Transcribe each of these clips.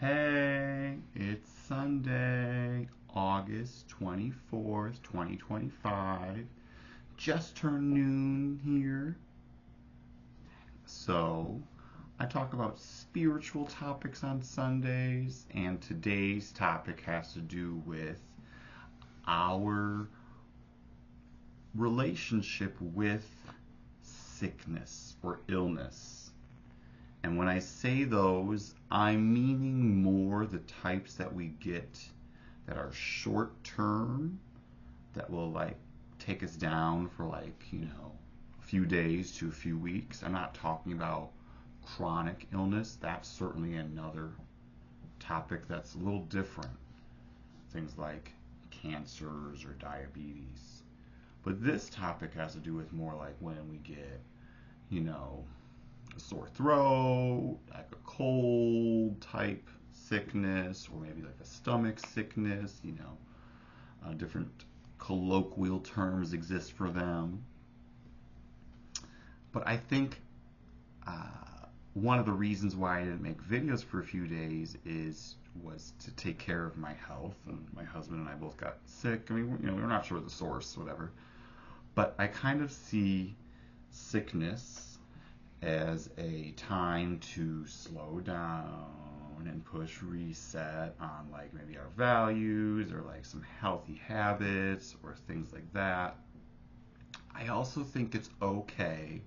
Hey, it's Sunday, August 24th, 2025. Just turned noon here. So, I talk about spiritual topics on Sundays, and today's topic has to do with our relationship with sickness or illness. And when I say those, I'm meaning more the types that we get that are short term, that will take us down for a few days to a few weeks. I'm not talking about chronic illness. That's certainly another topic that's a little different. Things like cancers or diabetes. But this topic has to do with more like when we get, a sore throat, like a cold type sickness, or maybe like a stomach sickness, different colloquial terms exist for them. But I think one of the reasons why I didn't make videos for a few days was to take care of my health, and my husband and I both got sick. I mean, we're not sure of the source, whatever. But I kind of see sickness as a time to slow down and push reset on like maybe our values or like some healthy habits or things like that. I also think it's okay,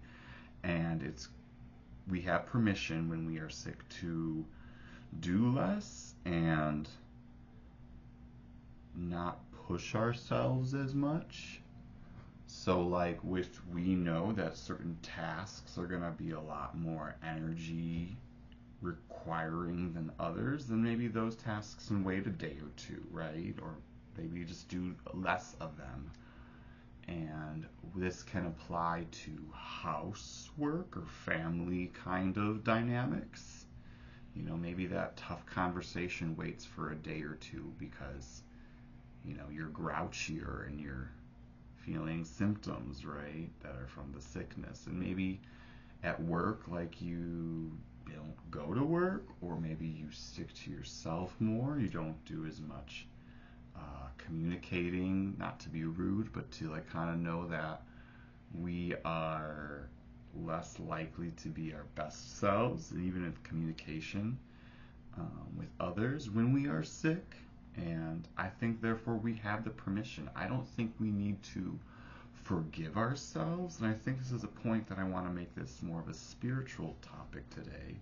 and we have permission when we are sick to do less and not push ourselves as much. So like we know that certain tasks are gonna be a lot more energy requiring than others, then maybe those tasks can wait a day or two, right? Or maybe you just do less of them. And this can apply to housework or family kind of dynamics. Maybe that tough conversation waits for a day or two because, you're grouchier and you're feeling symptoms, right, that are from the sickness. And maybe at work, like you don't go to work, or maybe you stick to yourself more. You don't do as much communicating, not to be rude, but to like kind of know that we are less likely to be our best selves, even in communication with others when we are sick. And I think therefore we have the permission. I don't think we need to forgive ourselves. And I think this is a point that I want to make this more of a spiritual topic today.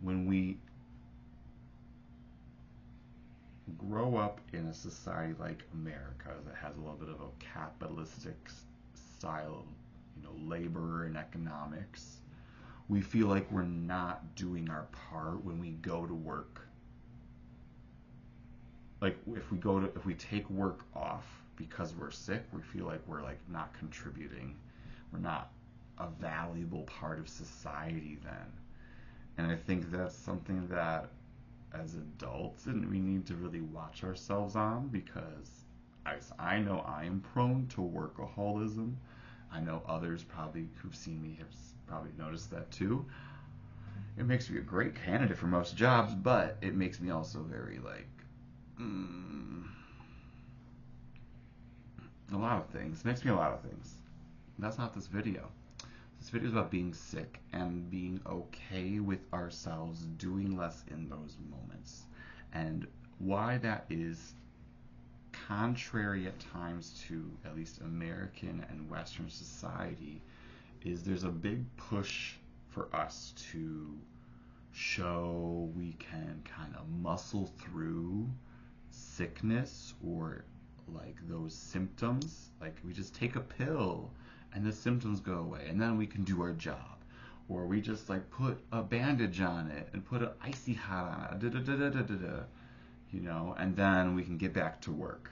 When we grow up in a society like America that has a little bit of a capitalistic style, labor and economics, we feel like we're not doing our part when we go to work. Like if we take work off because we're sick, we feel like we're like not contributing. We're not a valuable part of society then. And I think that's something that as adults and we need to really watch ourselves on, because I know I am prone to workaholism. I know others probably who've seen me have probably noticed that too. It makes me a great candidate for most jobs, but it makes me also very like a lot of things. It makes me a lot of things. That's not this video. This video is about being sick and being okay with ourselves doing less in those moments. And why that is contrary at times to at least American and Western society is there's a big push for us to show we can kind of muscle through sickness or like those symptoms. Like we just take a pill and the symptoms go away and then we can do our job. Or we just like put a bandage on it and put an icy hot on it, and then we can get back to work.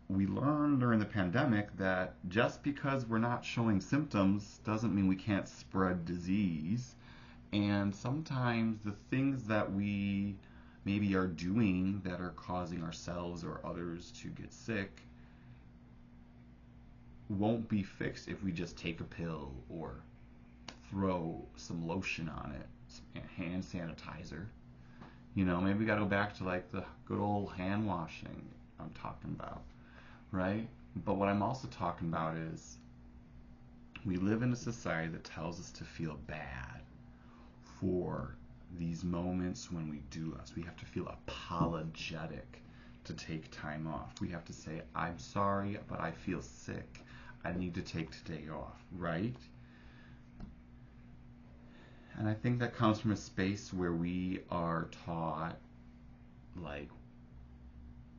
We learned during the pandemic that just because we're not showing symptoms doesn't mean we can't spread disease. And sometimes the things that we maybe are doing that are causing ourselves or others to get sick won't be fixed if we just take a pill or throw some lotion on it, some hand sanitizer. Maybe we got to go back to like the good old hand washing I'm talking about, right? But what I'm also talking about is we live in a society that tells us to feel bad for these moments when we do us. We have to feel apologetic to take time off. We have to say, I'm sorry, but I feel sick. I need to take today off, right? And I think that comes from a space where we are taught, like,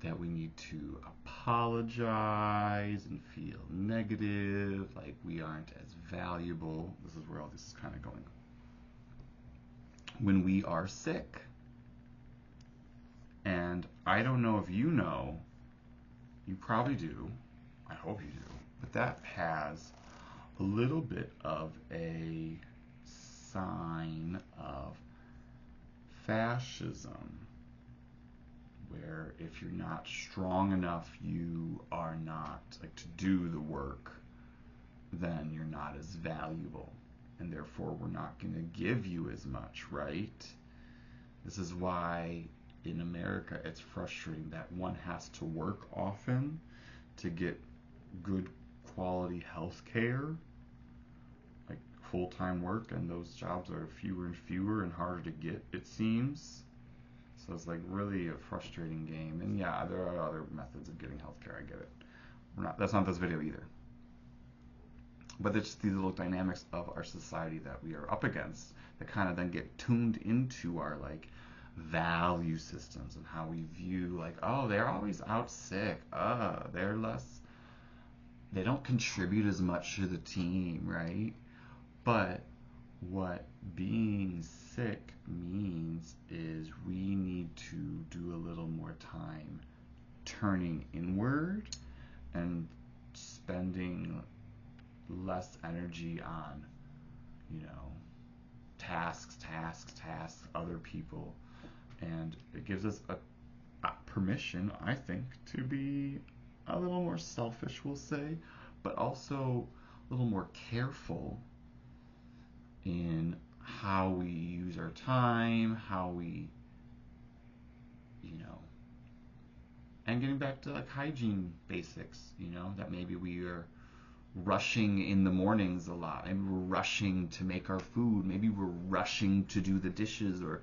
that we need to apologize and feel negative, like we aren't as valuable. This is where all this is kind of going. When we are sick, and I don't know if you know, you probably do, I hope you do, but that has a little bit of a sign of fascism, where if you're not strong enough, you are not, like, to do the work, then you're not as valuable, and therefore we're not going to give you as much, right? This is why in America it's frustrating that one has to work often to get good quality health care, like full-time work, and those jobs are fewer and fewer and harder to get, it seems. So it's like really a frustrating game. And yeah, there are other methods of getting healthcare. I get it. That's not this video either. But it's just these little dynamics of our society that we are up against that kind of then get tuned into our like value systems and how we view, like, oh, they're always out sick. They don't contribute as much to the team, right? But what being sick means is we need to do a little more time turning inward and spending less energy on, tasks, other people. And it gives us a permission, I think, to be a little more selfish, we'll say, but also a little more careful in how we use our time, how we, and getting back to like hygiene basics, that maybe we are rushing in the mornings a lot. Maybe we're rushing to make our food. Maybe we're rushing to do the dishes, or,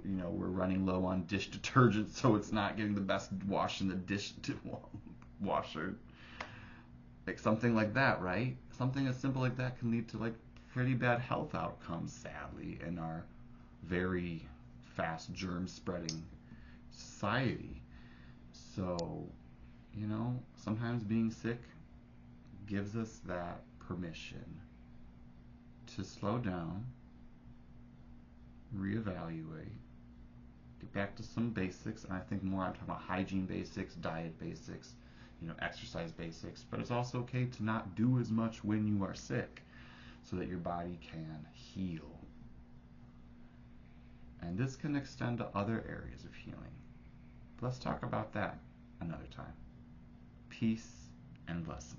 we're running low on dish detergent, so it's not getting the best wash in the dish washer. Like something like that, right? Something as simple like that can lead to like pretty bad health outcomes, sadly, in our very fast germ spreading society. So, sometimes being sick gives us that permission to slow down, reevaluate, get back to some basics. And I think more I'm talking about hygiene basics, diet basics, exercise basics. But it's also okay to not do as much when you are sick so that your body can heal. And this can extend to other areas of healing. But let's talk about that another time. Peace and blessings.